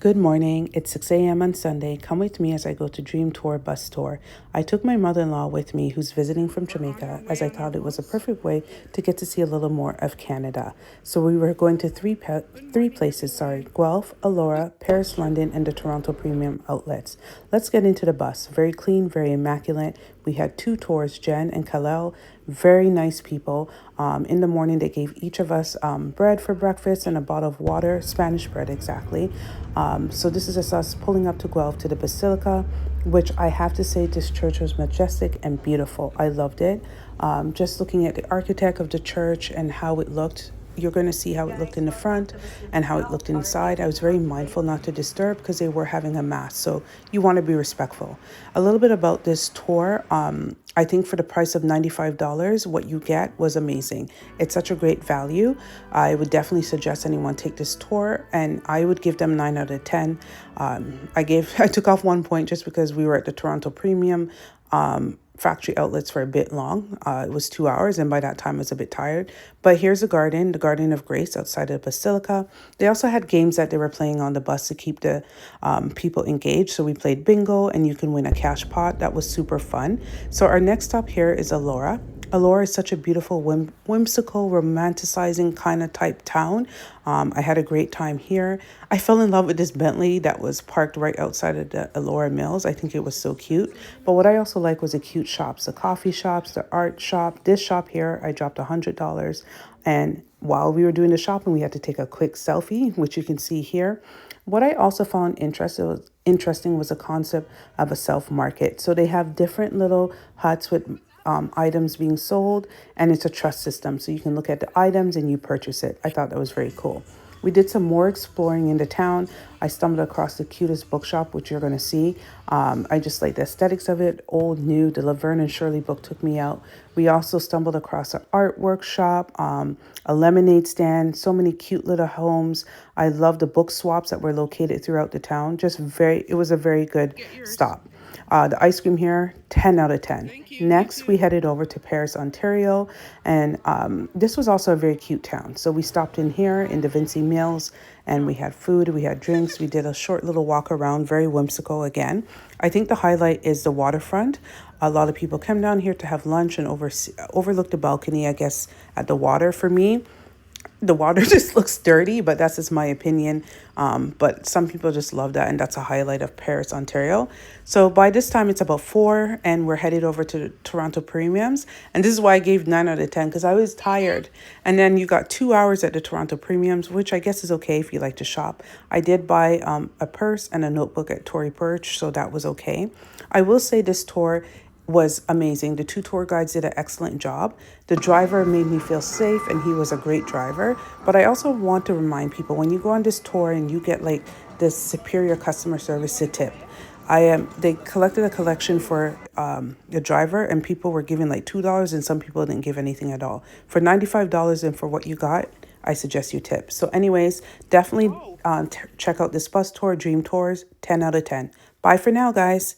Good morning. It's 6 a.m. on Sunday. Come with me as I go to Dream Tour bus tour. I took my mother-in-law with me who's visiting from Jamaica as I thought it was a perfect way to get to see a little more of Canada. So we were going to three places, Guelph, Elora, Paris, London, and the Toronto Premium Outlets. Let's get into the bus. Very clean, very immaculate. We had two tours, Jen and Kalel, very nice people. In the morning, they gave each of us bread for breakfast and a bottle of water, Spanish bread exactly. So this is just us pulling up to Guelph to the Basilica, which I have to say this church was majestic and beautiful. I loved it. Just looking at the architect of the church and how it looked, you're going to see how it looked in the front and how it looked inside. I was very mindful not to disturb because they were having a mass, so you want to be respectful. A little bit about this tour. I think for the price of $95, what you get was amazing. It's such a great value. I would definitely suggest anyone take this tour, and I would give them 9 out of 10. I took off 1 point just because we were at the Toronto Premium factory outlets for a bit long. It was 2 hours, and by that time I was a bit tired. But here's the Garden of Grace outside of the Basilica. They also had games that they were playing on the bus to keep the people engaged. So we played bingo, and you can win a cash pot. That was super fun. So our next stop here is Elora. Elora is such a beautiful, whimsical, romanticizing kind of type town. I had a great time here. I fell in love with this Bentley that was parked right outside of the Elora Mills. I think it was so cute. But what I also like was the cute shops, the coffee shops, the art shop. This shop here, I dropped $100. And while we were doing the shopping, we had to take a quick selfie, which you can see here. What I also found interesting was the concept of a self-market. So they have different little huts with items being sold, and it's a trust system, so you can look at the items and you purchase it. I thought that was very cool. We did some more exploring in the town. I stumbled across the cutest bookshop, which you're going to see. I just like the aesthetics of it. Old, new, the Laverne and Shirley book took me out. We also stumbled across an art workshop, a lemonade stand, so many cute little homes. I love the book swaps that were located throughout the town. It was a very good stop. The ice cream here, 10 out of 10. Next, we headed over to Paris, Ontario, and this was also a very cute town. So we stopped in here in the Vinci Mills, and we had food, we had drinks, we did a short little walk around, very whimsical again. I think the highlight is the waterfront. A lot of people come down here to have lunch and overlook the balcony, I guess, at the water. For me, the water just looks dirty, but that's just my opinion. But some people just love that, and that's a highlight of Paris, Ontario. So by this time, it's about 4, and we're headed over to the Toronto Premiums. And this is why I gave 9 out of 10, because I was tired. And then you got 2 hours at the Toronto Premiums, which I guess is okay if you like to shop. I did buy a purse and a notebook at Tory Burch, so that was okay. I will say this tour was amazing. The 2 tour guides did an excellent job. The driver made me feel safe, and he was a great driver. But I also want to remind people, when you go on this tour and you get like this superior customer service to tip, they collected a collection for the driver, and people were giving like $2, and some people didn't give anything at all. For $95 and for what you got, I suggest you tip. So anyways, definitely check out this bus tour, Dream Tours, 10 out of 10. Bye for now, guys.